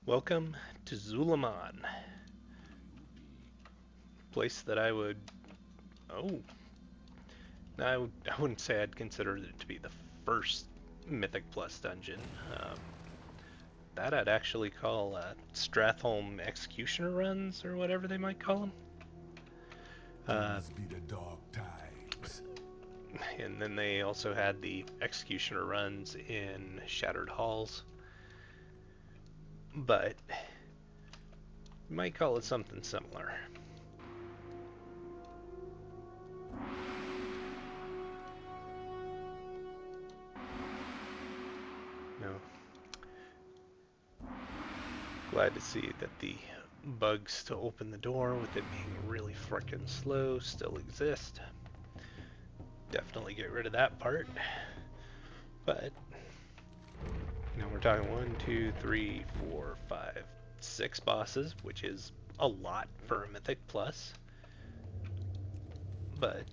Welcome to Zul'Aman, place that I would. Oh, no, I wouldn't say I'd consider it to be the first Mythic Plus dungeon. That I'd actually call Stratholme Executioner runs, or whatever they might call them. Uh, These be the dark times. and then they also had the Executioner runs in Shattered Halls, but you might call it something similar. No, glad to see that the bugs to open the door with it being really frickin' slow still exist. Definitely get rid of that part. But, we're talking one, two, three, four, five, six bosses, which is a lot for a Mythic Plus. But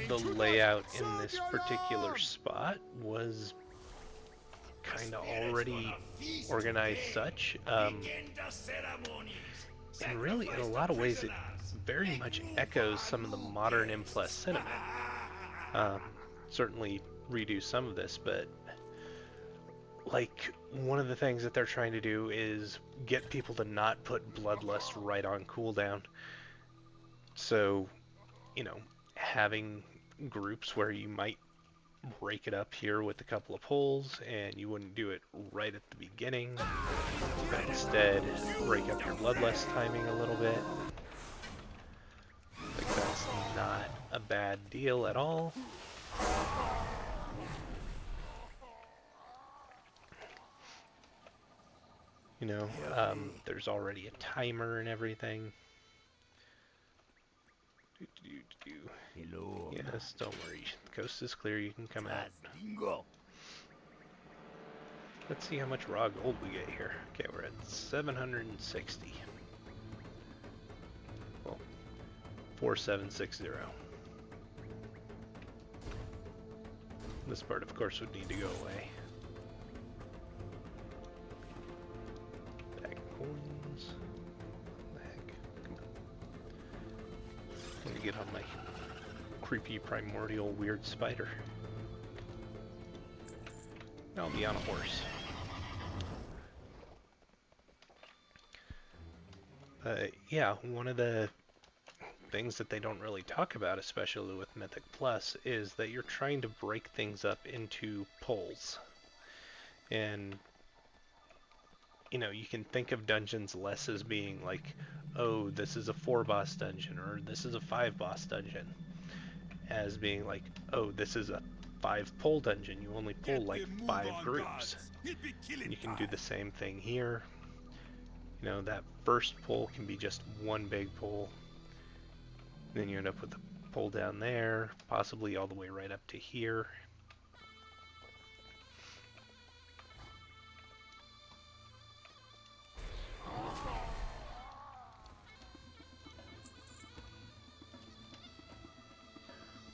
the layout in this particular spot was kind of already organized such. And really, in a lot of ways, it very much echoes some of the modern M Plus sentiment. Um, Certainly redo some of this, but like one of the things that they're trying to do is get people to not put bloodlust right on cooldown. So, you know, having groups where you might break it up here with a couple of pulls and you wouldn't do it right at the beginning, but instead break up your bloodlust timing a little bit. Like that's not a bad deal at all. There's already a timer and everything. Hello. Yes, don't worry. The coast is clear. You can come out. Bingo. Let's see how much raw gold we get here. Okay, we're at 760. Well, 4760. This part, of course, would need to go away. Bag of coins. What the heck? Come on. Let me get on my creepy primordial weird spider. I'll be on a horse. Yeah, one of the things that they don't really talk about, especially with Mythic Plus, is that you're trying to break things up into pulls. And, you can think of dungeons less as being like, oh, this is a 4 boss dungeon, or this is a 5 boss dungeon, as being like, oh, this is a 5 pull dungeon. You only pull like 5 groups. And you can do the same thing here. That first pull can be just one big pull. Then you end up with a pull down there, possibly all the way right up to here.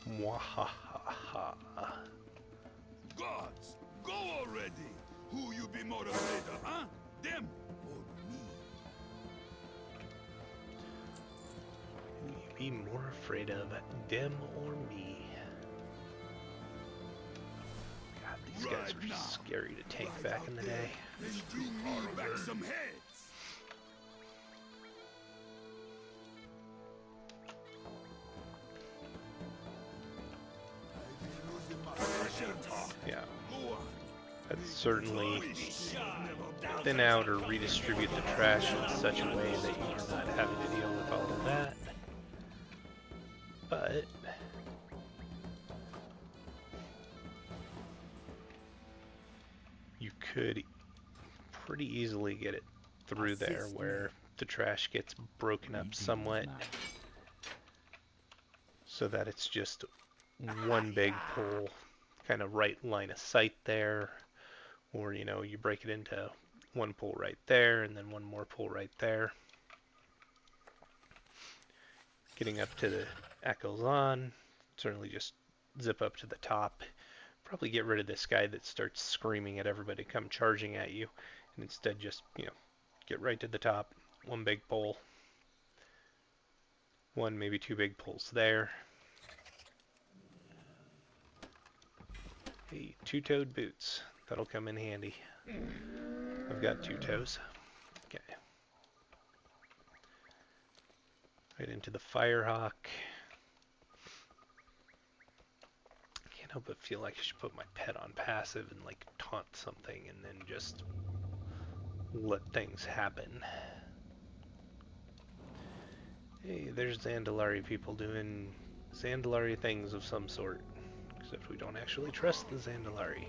Mwahaha. Gods, go already. Who you be more afraid of, huh? Them or me? Who you be more afraid of, them or me? God, these guys were scary to take back in the day. Then bring me back some heads. Yeah, Go on. that's certainly thin out or redistribute the trash in such a way that you're not having to deal with all of that. But you could pretty easily get it through there where the trash gets broken up somewhat so that it's just one big pull, kind of right line of sight there, or you break it into one pull right there and then one more pull right there. Getting up to the echoes on, certainly just zip up to the top. Probably get rid of this guy that starts screaming at everybody to come charging at you, and instead just, get right to the top. One big pole. One, maybe two big poles there. Hey, two-toed boots. That'll come in handy. I've got two toes. Okay. Right into the Firehawk. Can't help but feel like I should put my pet on passive and like taunt something and then just let things happen. Hey, there's Zandalari people doing Zandalari things of some sort. Except we don't actually trust the Zandalari.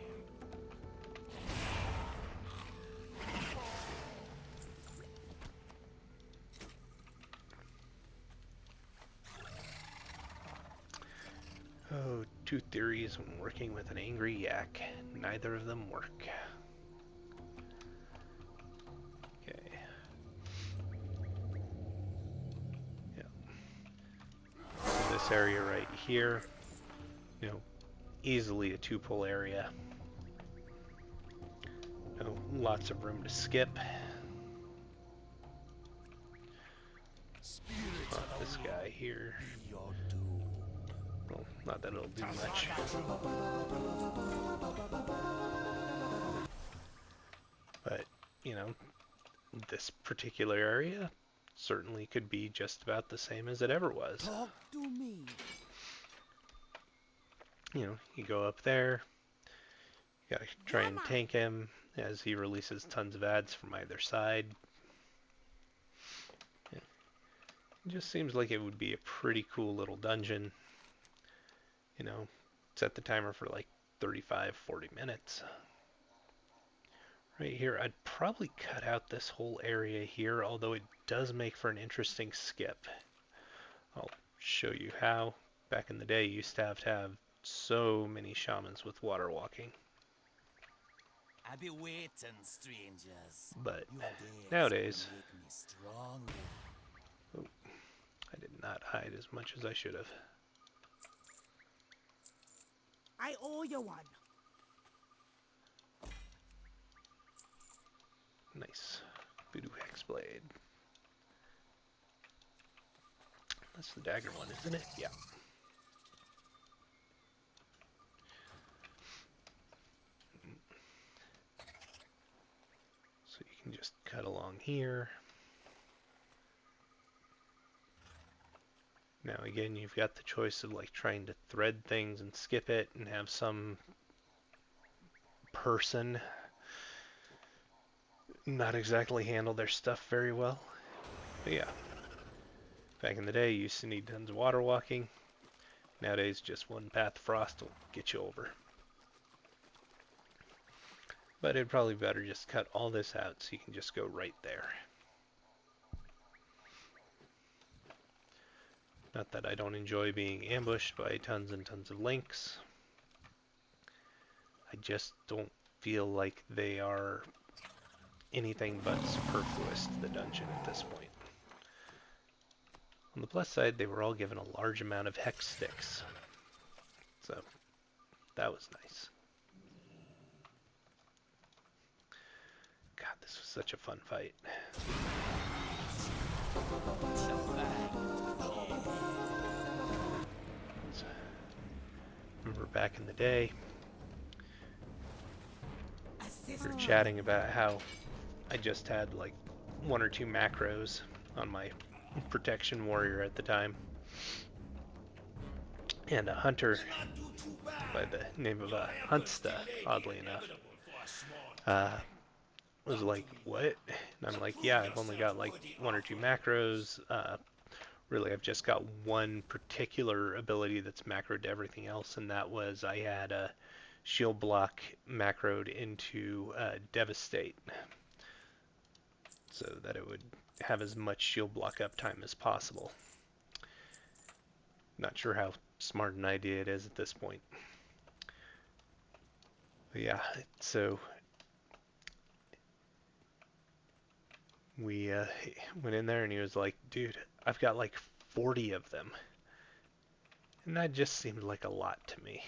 Oh, two theories when working with an angry yak. Neither of them work. Okay. Yeah. So this area right here, you know, easily a two-pole area. Oh, lots of room to skip. This guy here. Well, not that it'll do much. But, you know, this particular area certainly could be just about the same as it ever was. Talk to me. You know, you go up there, you gotta try and tank him as he releases tons of ads from either side. Yeah. It just seems like it would be a pretty cool little dungeon. You know, set the timer for like 35, 40 minutes. Right here, I'd probably cut out this whole area here, although it does make for an interesting skip. I'll show you how. Back in the day, you used to have so many shamans with water walking. I be waiting, strangers. But Your days nowadays, will make me stronger. oh, I did not hide as much as I should have. I owe you one. Nice. Voodoo Hex Blade. That's the dagger one, isn't it? Yeah. So you can just cut along here. Now again, you've got the choice of like trying to thread things and skip it and have some person not exactly handle their stuff very well. But yeah, back in the day, you used to need tons of water walking. Nowadays, just one path frost will get you over. But it'd probably be better just cut all this out so you can just go right there. Not that I don't enjoy being ambushed by tons and tons of links. I just don't feel like they are anything but superfluous to the dungeon at this point. On the plus side, they were all given a large amount of hex sticks. So, that was nice. God, this was such a fun fight. Remember back in the day, we were chatting about how I just had like one or two macros on my protection warrior at the time. And a hunter by the name of Huntsta, oddly enough, was like, what? And I'm like, yeah, I've only got like one or two macros. Really, I've just got one particular ability that's macroed to everything else, and that was I had a shield block macroed into Devastate, so that it would have as much shield block uptime as possible. Not sure how smart an idea it is at this point. But yeah, so we went in there and he was like, dude, I've got like 40 of them. And that just seemed like a lot to me.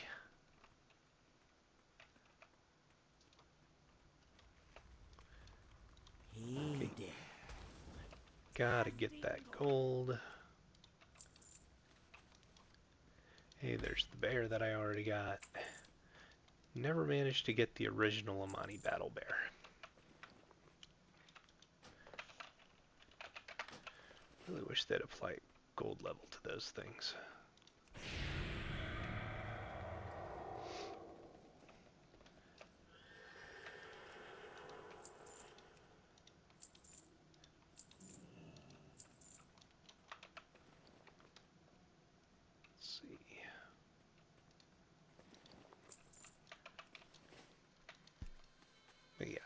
Hey, Okay, there. Gotta get that gold. Hey, there's the bear that I already got. Never managed to get the original Amani battle bear. Really wish they'd apply gold level to those things. Let's see. But yeah,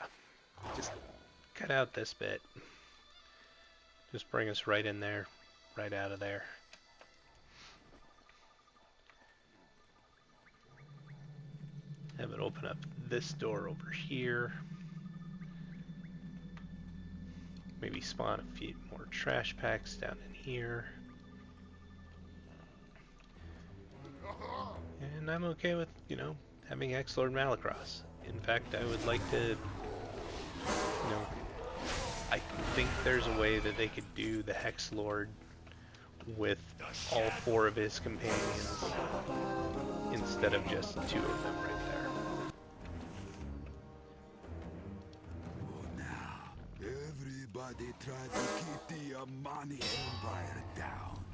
just cut out this bit. Just bring us right in there, right out of there. Have it open up this door over here. Maybe spawn a few more trash packs down in here. And I'm okay with, you know, having X-Lord Malacross. In fact, I would like to, you know, I think there's a way that they could do the Hex Lord with all 4 of his companions instead of just 2 of them right there. Oh, now, everybody tried to keep the Amani Empire down.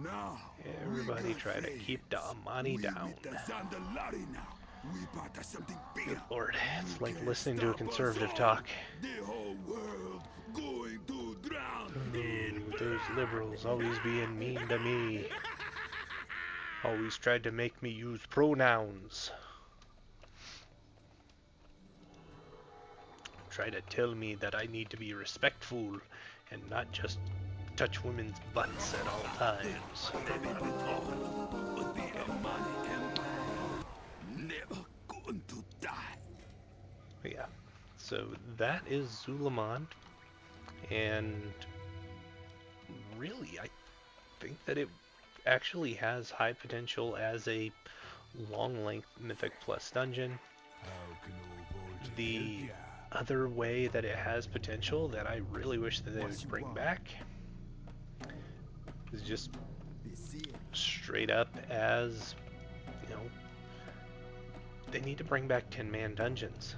Now, Everybody try to keep the Amani down. With the Zandalari now. We part of something bigger. Good lord, it's You like can't listening to a stop us conservative all. talk. The whole world going to drown in Ooh, those liberals always being mean to me. Always tried to make me use pronouns. Try to tell me that I need to be respectful and not just touch women's butts at all times. But the Amani Empire never going to die. But yeah, so that is Zul'Aman, and really I think that it actually has high potential as a long length Mythic Plus dungeon. The other way that it has potential that I really wish that they would bring back is just straight up as, you know, they need to bring back 10-man dungeons.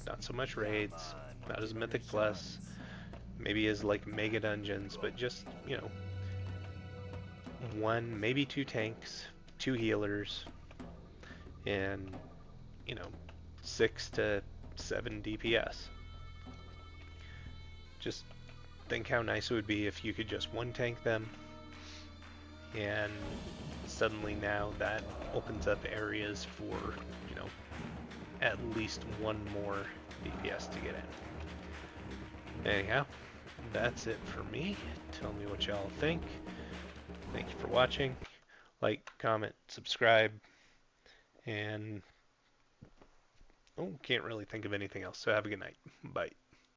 Not so much raids, not as Mythic Plus, maybe as like mega dungeons, but just, you know, 1, maybe 2 tanks, 2 healers, and, you know, 6 to 7 DPS. Just think how nice it would be if you could just 1 tank them, and suddenly now that opens up areas for, you know, at least 1 more DPS to get in. Anyhow, that's it for me. Tell me what y'all think. Thank you for watching. Like, comment, subscribe, and oh, can't really think of anything else. So have a good night. Bye.